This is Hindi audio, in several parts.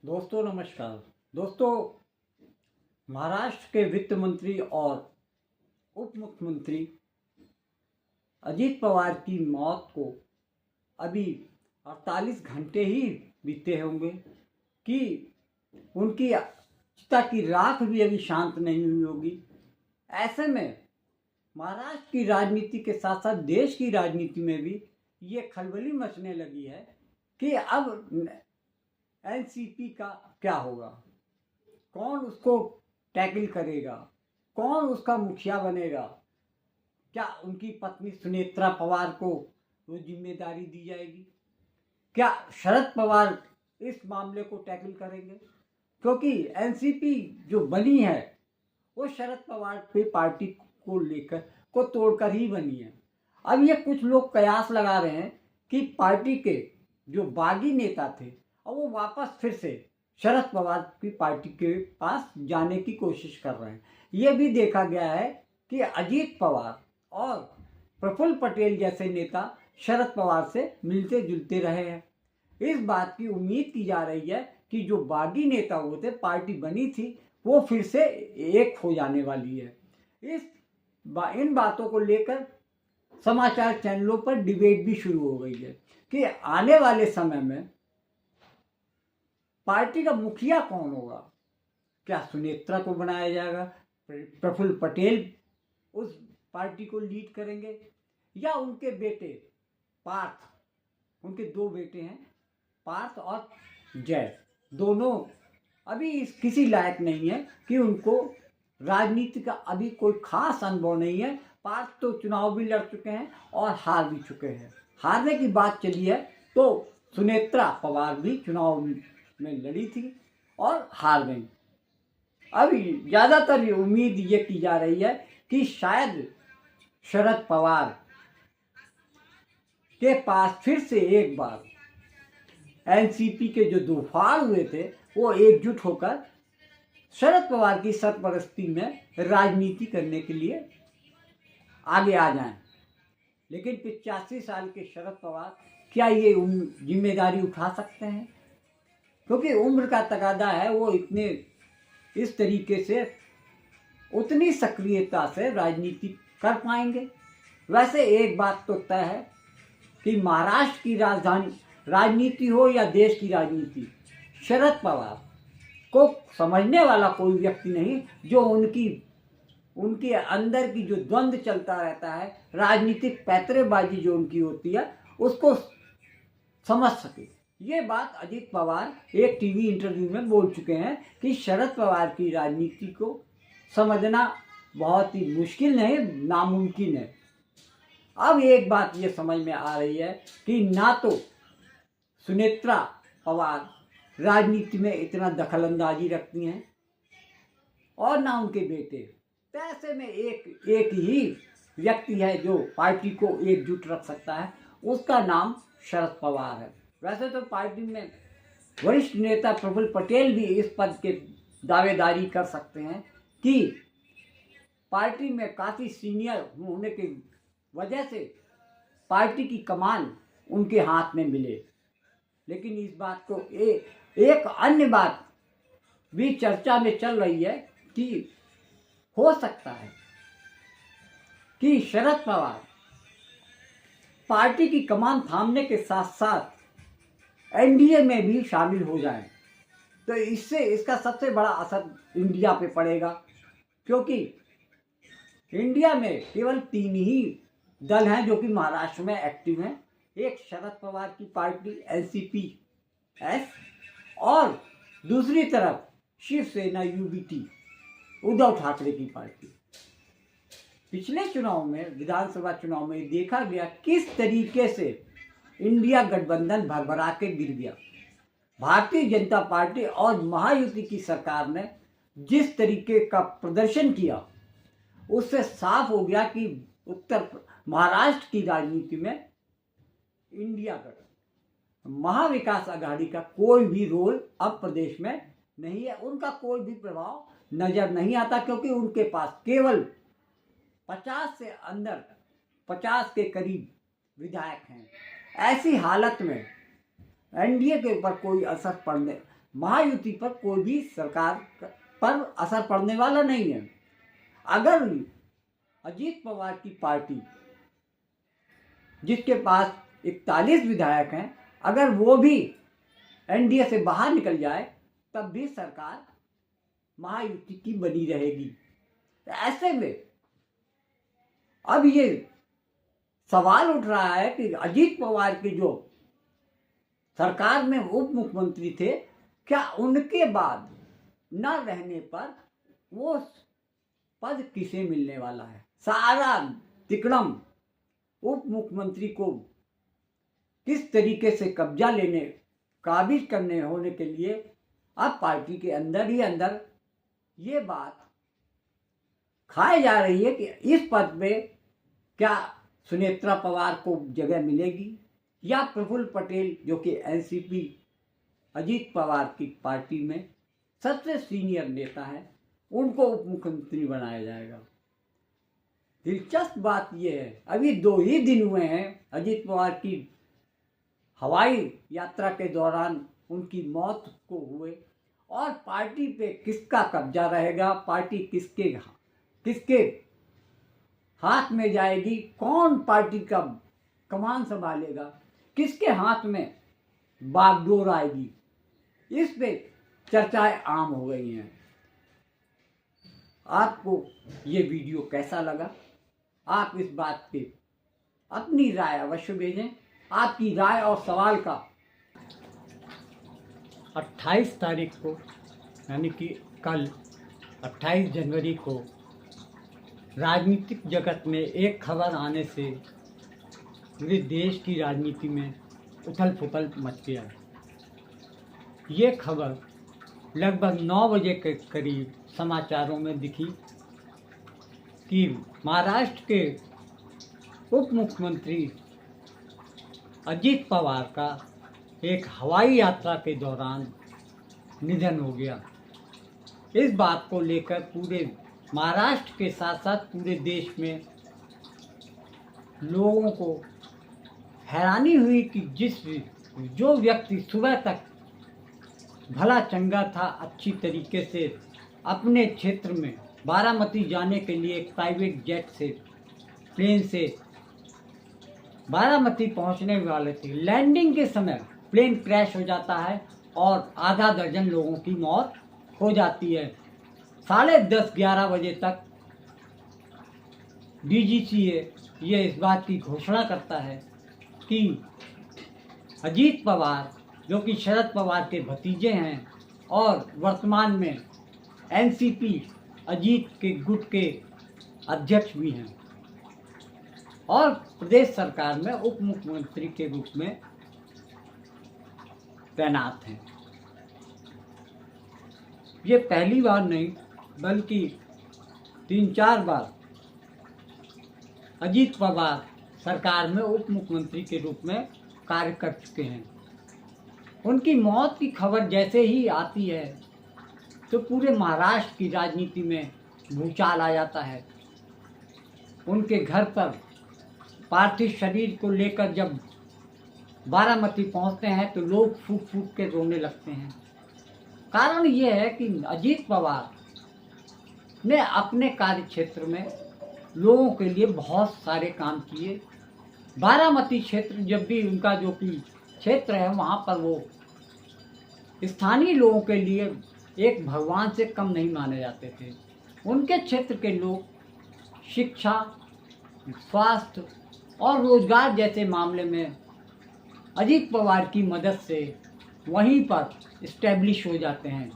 दोस्तों नमस्कार। दोस्तों, महाराष्ट्र के वित्त मंत्री और उप मुख्यमंत्री अजीत पवार की मौत को अभी 48 घंटे ही बीते होंगे कि उनकी चिता की राख भी अभी शांत नहीं हुई होगी। ऐसे में महाराष्ट्र की राजनीति के साथ साथ देश की राजनीति में भी ये खलबली मचने लगी है कि अब एनसीपी का क्या होगा, कौन उसको टैकल करेगा, कौन उसका मुखिया बनेगा, क्या उनकी पत्नी सुनेत्रा पवार को वो जिम्मेदारी दी जाएगी, क्या शरद पवार इस मामले को टैकल करेंगे, क्योंकि एनसीपी जो बनी है वो शरद पवार पे पार्टी को लेकर को तोड़कर ही बनी है। अब ये कुछ लोग कयास लगा रहे हैं कि पार्टी के जो बागी नेता थे और वो वापस फिर से शरद पवार की पार्टी के पास जाने की कोशिश कर रहे हैं। ये भी देखा गया है कि अजीत पवार और प्रफुल्ल पटेल जैसे नेता शरद पवार से मिलते जुलते रहे हैं। इस बात की उम्मीद की जा रही है कि जो बागी नेता हुए थे, पार्टी बनी थी, वो फिर से एक हो जाने वाली है। इन बातों को लेकर समाचार चैनलों पर डिबेट भी शुरू हो गई है कि आने वाले समय में पार्टी का मुखिया कौन होगा। क्या सुनेत्रा को बनाया जाएगा, प्रफुल्ल पटेल उस पार्टी को लीड करेंगे, या उनके बेटे पार्थ, उनके दो बेटे हैं पार्थ और जय, दोनों अभी किसी लायक नहीं है कि उनको राजनीति का अभी कोई खास अनुभव नहीं है। पार्थ तो चुनाव भी लड़ चुके हैं और हार भी चुके हैं। हारने की बात चली है तो सुनेत्रा पवार भी चुनाव में लड़ी थी और हार गई। अभी ज़्यादातर उम्मीद ये की जा रही है कि शायद शरद पवार के पास फिर से एक बार एनसीपी के जो दो फाड़ हुए थे वो एकजुट होकर शरद पवार की सरपरस्ती में राजनीति करने के लिए आगे आ जाएं। लेकिन 85 साल के शरद पवार क्या ये जिम्मेदारी उठा सकते हैं, क्योंकि उम्र का तकादा है। वो इतने इस तरीके से उतनी सक्रियता से राजनीति कर पाएंगे। वैसे एक बात तो तय है कि महाराष्ट्र की राजनीति हो या देश की राजनीति, शरद पवार को समझने वाला कोई व्यक्ति नहीं जो उनके अंदर की जो द्वंद्व चलता रहता है, राजनीतिक पैतरेबाजी जो उनकी होती है, उसको समझ सके। ये बात अजीत पवार एक टीवी इंटरव्यू में बोल चुके हैं कि शरद पवार की राजनीति को समझना बहुत ही मुश्किल नहीं, नामुमकिन है। अब एक बात ये समझ में आ रही है कि ना तो सुनेत्रा पवार राजनीति में इतना दखलंदाजी रखती हैं और ना उनके बेटे। तो ऐसे में एक ही व्यक्ति है जो पार्टी को एकजुट रख सकता है, उसका नाम शरद पवार है। वैसे तो पार्टी में वरिष्ठ नेता प्रफुल्ल पटेल भी इस पद के दावेदारी कर सकते हैं कि पार्टी में काफ़ी सीनियर होने की वजह से पार्टी की कमान उनके हाथ में मिले। लेकिन इस बात को एक अन्य बात भी चर्चा में चल रही है कि हो सकता है कि शरद पवार पार्टी की कमान थामने के साथ साथ एनडीए में भी शामिल हो जाएं। तो इससे इसका सबसे बड़ा असर इंडिया पे पड़ेगा, क्योंकि इंडिया में केवल 3 ही दल हैं जो कि महाराष्ट्र में एक्टिव हैं। एक शरद पवार की पार्टी एनसीपी एस, और दूसरी तरफ शिवसेना यूबीटी, उद्धव ठाकरे की पार्टी। पिछले चुनाव में, विधानसभा चुनाव में देखा गया किस तरीके से इंडिया गठबंधन भरभरा के गिर गया। भारतीय जनता पार्टी और महायुति की सरकार ने जिस तरीके का प्रदर्शन किया, उससे साफ हो गया कि महाराष्ट्र की राजनीति में इंडिया गठ महाविकास आघाड़ी का कोई भी रोल अब प्रदेश में नहीं है। उनका कोई भी प्रभाव नजर नहीं आता, क्योंकि उनके पास केवल 50 के करीब विधायक हैं। ऐसी हालत में एनडीए के ऊपर कोई असर महायुति पर कोई भी सरकार पर असर पड़ने वाला नहीं है। अगर अजीत पवार की पार्टी, जिसके पास 41 विधायक हैं, अगर वो भी एनडीए से बाहर निकल जाए तब भी सरकार महायुति की बनी रहेगी। तो ऐसे में अब ये सवाल उठ रहा है कि अजीत पवार के जो सरकार में उप मुख्यमंत्री थे, क्या उनके बाद न रहने पर वो पद किसे मिलने वाला है? सारा तिकड़म उप मुख्यमंत्री को किस तरीके से कब्जा लेने, काबिज करने होने के लिए अब पार्टी के अंदर ही अंदर ये बात खाई जा रही है कि इस पद पे क्या सुनेत्रा पवार को जगह मिलेगी या प्रफुल्ल पटेल, जो कि एनसीपी अजीत पवार की पार्टी में सबसे सीनियर नेता है, उनको उप मुख्यमंत्री बनाया जाएगा। दिलचस्प बात यह है, अभी 2 ही दिन हुए हैं अजीत पवार की हवाई यात्रा के दौरान उनकी मौत को हुए, और पार्टी पे किसका कब्जा रहेगा, पार्टी किसके हाथ में जाएगी, कौन पार्टी का कमान संभालेगा, किसके हाथ में बागडोर आएगी, इस पे चर्चाएं आम हो गई हैं। आपको ये वीडियो कैसा लगा? आप इस बात पे अपनी राय अवश्य भेजें। आपकी राय और सवाल का 28 तारीख को, यानी कि कल 28 जनवरी को राजनीतिक जगत में एक खबर आने से पूरे देश की राजनीति में उथल पुथल मच गया है। ये खबर लगभग 9 बजे के करीब समाचारों में दिखी कि महाराष्ट्र के उप मुख्यमंत्री अजीत पवार का एक हवाई यात्रा के दौरान निधन हो गया। इस बात को लेकर पूरे महाराष्ट्र के साथ साथ पूरे देश में लोगों को हैरानी हुई कि जो व्यक्ति सुबह तक भला चंगा था, अच्छी तरीके से अपने क्षेत्र में बारामती जाने के लिए एक प्राइवेट जेट से, प्लेन से बारामती पहुंचने वाले थे, लैंडिंग के समय प्लेन क्रैश हो जाता है और आधा दर्जन लोगों की मौत हो जाती है। 10:30-11 बजे तक डीजीसीए ये इस बात की घोषणा करता है कि अजीत पवार, जो कि शरद पवार के भतीजे हैं और वर्तमान में एनसीपी अजीत के गुट के अध्यक्ष भी हैं और प्रदेश सरकार में उप मुख्यमंत्री के रूप में तैनात हैं। ये पहली बार नहीं बल्कि 3-4 बार अजीत पवार सरकार में उप मुख्यमंत्री के रूप में कार्य कर चुके हैं। उनकी मौत की खबर जैसे ही आती है तो पूरे महाराष्ट्र की राजनीति में भूचाल आ जाता है। उनके घर पर पार्थिव शरीर को लेकर जब बारामती पहुंचते हैं तो लोग फूट फूट के रोने लगते हैं। कारण ये है कि अजीत पवार ने अपने कार्य क्षेत्र में लोगों के लिए बहुत सारे काम किए। बारामती क्षेत्र जब भी उनका जो कि क्षेत्र है, वहाँ पर वो स्थानीय लोगों के लिए एक भगवान से कम नहीं माने जाते थे। उनके क्षेत्र के लोग शिक्षा, स्वास्थ्य और रोजगार जैसे मामले में अजीत पवार की मदद से वहीं पर इस्टेब्लिश हो जाते हैं।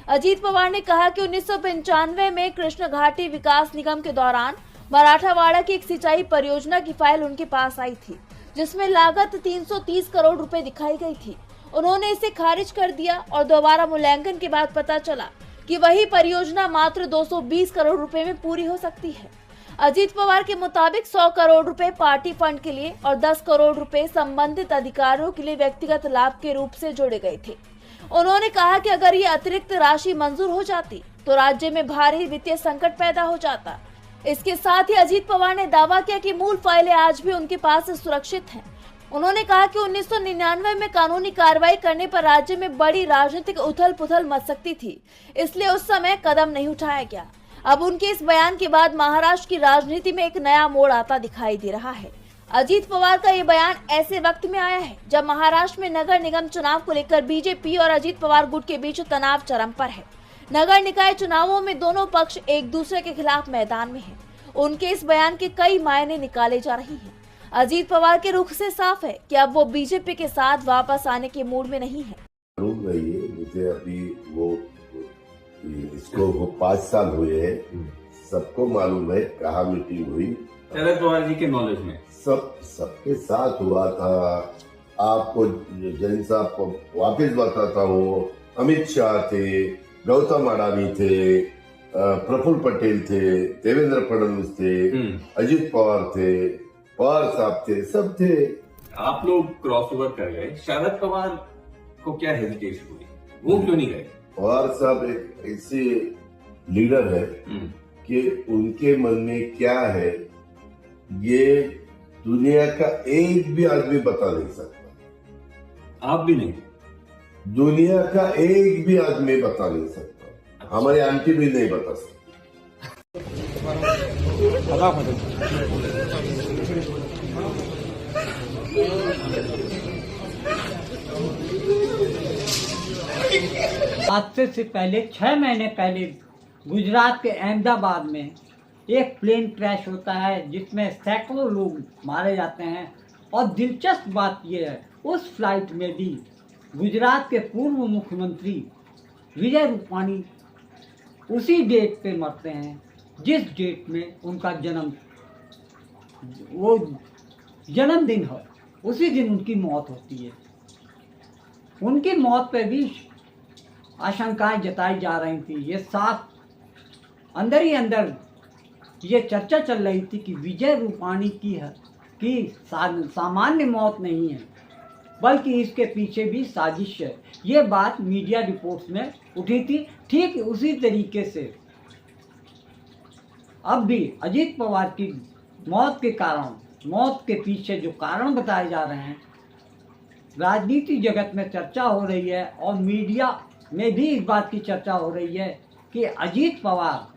अजीत पवार ने कहा कि 1995 में कृष्ण घाटी विकास निगम के दौरान मराठावाड़ा की एक सिंचाई परियोजना की फाइल उनके पास आई थी, जिसमें लागत 330 करोड़ रुपए दिखाई गई थी। उन्होंने इसे खारिज कर दिया और दोबारा मूल्यांकन के बाद पता चला कि वही परियोजना मात्र 220 करोड़ रुपए में पूरी हो सकती है। अजीत पवार के मुताबिक 100 करोड़ रुपए पार्टी फंड के लिए और 10 करोड़ रुपए संबंधित अधिकारियों के लिए व्यक्तिगत लाभ के रूप से जोड़े गए थे। उन्होंने कहा कि अगर ये अतिरिक्त राशि मंजूर हो जाती तो राज्य में भारी वित्तीय संकट पैदा हो जाता। इसके साथ ही अजीत पवार ने दावा किया कि मूल फाइलें आज भी उनके पास सुरक्षित हैं। उन्होंने कहा कि 1999 में कानूनी कार्रवाई करने पर राज्य में बड़ी राजनीतिक उथल पुथल मच सकती थी, इसलिए उस समय कदम नहीं उठाया गया। अब उनके इस बयान के बाद महाराष्ट्र की राजनीति में एक नया मोड़ आता दिखाई दे रहा है। अजीत पवार का ये बयान ऐसे वक्त में आया है जब महाराष्ट्र में नगर निगम चुनाव को लेकर बीजेपी और अजीत पवार गुट के बीच तनाव चरम पर है। नगर निकाय चुनावों में दोनों पक्ष एक दूसरे के खिलाफ मैदान में हैं। उनके इस बयान के कई मायने निकाले जा रही हैं। अजीत पवार के रुख से साफ है कि अब वो बीजेपी के साथ वापस आने के मूड में नहीं है। मुझे अभी इसको 5 साल हुए हैं, सबको मालूम है कहाँ मीटिंग हुई। शरद पवार जी के नॉलेज में सबके साथ हुआ था। आपको जैन साहब को वापस बताता हूँ, अमित शाह थे, गौतम अडानी थे, प्रफुल्ल पटेल थे, देवेंद्र फडणवीस थे, अजीत पवार थे, पवार साहब थे, सब थे। आप लोग क्रॉस ओवर कर गए, शरद पवार को क्या हेजिटेशन हुई, वो क्यों नहीं गए? पवार साहब एक ऐसे लीडर है कि उनके मन में क्या है ये दुनिया का एक भी आदमी बता नहीं सकता। आप भी नहीं? दुनिया का एक भी आदमी बता नहीं सकता, हमारी आंटी भी नहीं बता सकती। हादसे से पहले 6 महीने पहले गुजरात के अहमदाबाद में एक प्लेन क्रैश होता है जिसमें सैकड़ों लोग मारे जाते हैं। और दिलचस्प बात यह है, उस फ्लाइट में भी गुजरात के पूर्व मुख्यमंत्री विजय रूपाणी उसी डेट पे मरते हैं जिस डेट में उनका जन्मदिन है, उसी दिन उनकी मौत होती है। उनकी मौत पे भी आशंकाएं जताई जा रही थी। ये साफ अंदर ही अंदर ये चर्चा चल रही थी कि विजय रूपाणी की सामान्य मौत नहीं है, बल्कि इसके पीछे भी साजिश है। ये बात मीडिया रिपोर्ट्स में उठी थी। ठीक उसी तरीके से अब भी अजीत पवार की मौत के पीछे जो कारण बताए जा रहे हैं, राजनीति जगत में चर्चा हो रही है और मीडिया में भी इस बात की चर्चा हो रही है कि अजीत पवार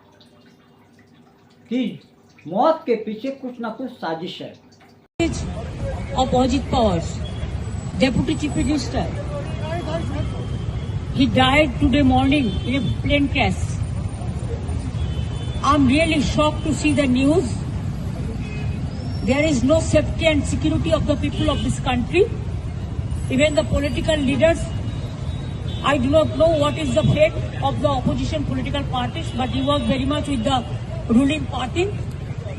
की मौत के पीछे कुछ ना कुछ साजिश है। Of Ajit Pawar, Deputy Chief Minister, he died today morning in a plane crash. I'm really shocked to see the news. There is no safety and security of the people of this country. Even the political leaders, I do not know what is the fate of the opposition political parties, but he was very much with the ruling party.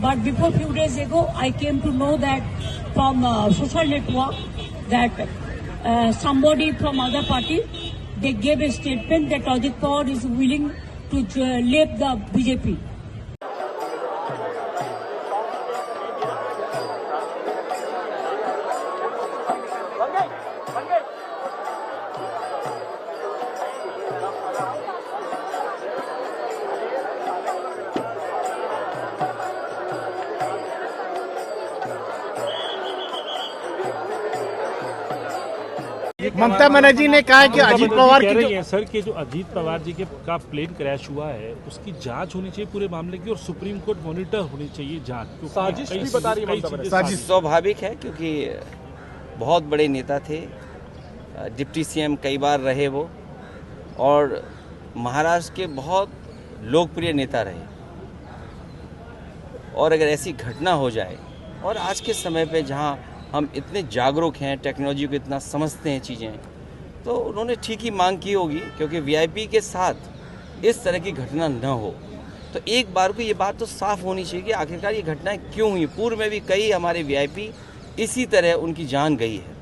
But before few days ago, I came to know that from social network that somebody from other party, they gave a statement that Ajit Pawar is willing to leave the BJP. Mamata Banerjee ने कहा कि अजीत पवार कह की रही है सर कि जो अजीत पवार जी के का प्लेन क्रैश हुआ है उसकी जांच होनी चाहिए पूरे मामले की, और सुप्रीम कोर्ट मॉनिटर होनी चाहिए जांच। साजिश भी बता रही है ममता बनर्जी। साजिश स्वाभाविक है क्योंकि बहुत बड़े नेता थे, डिप्टी सीएम कई बार रहे वो, और महाराष्ट्र के बहुत लोकप्रिय नेता रहे। और अगर ऐसी घटना हो जाए, और आज के समय पे जहां हम इतने जागरूक हैं, टेक्नोलॉजी को इतना समझते हैं चीज़ें, तो उन्होंने ठीक ही मांग की होगी क्योंकि वीआईपी के साथ इस तरह की घटना न हो। तो एक बार को ये बात तो साफ होनी चाहिए कि आखिरकार ये घटनाएं क्यों हुई। पूर्व में भी कई हमारे वीआईपी इसी तरह उनकी जान गई है।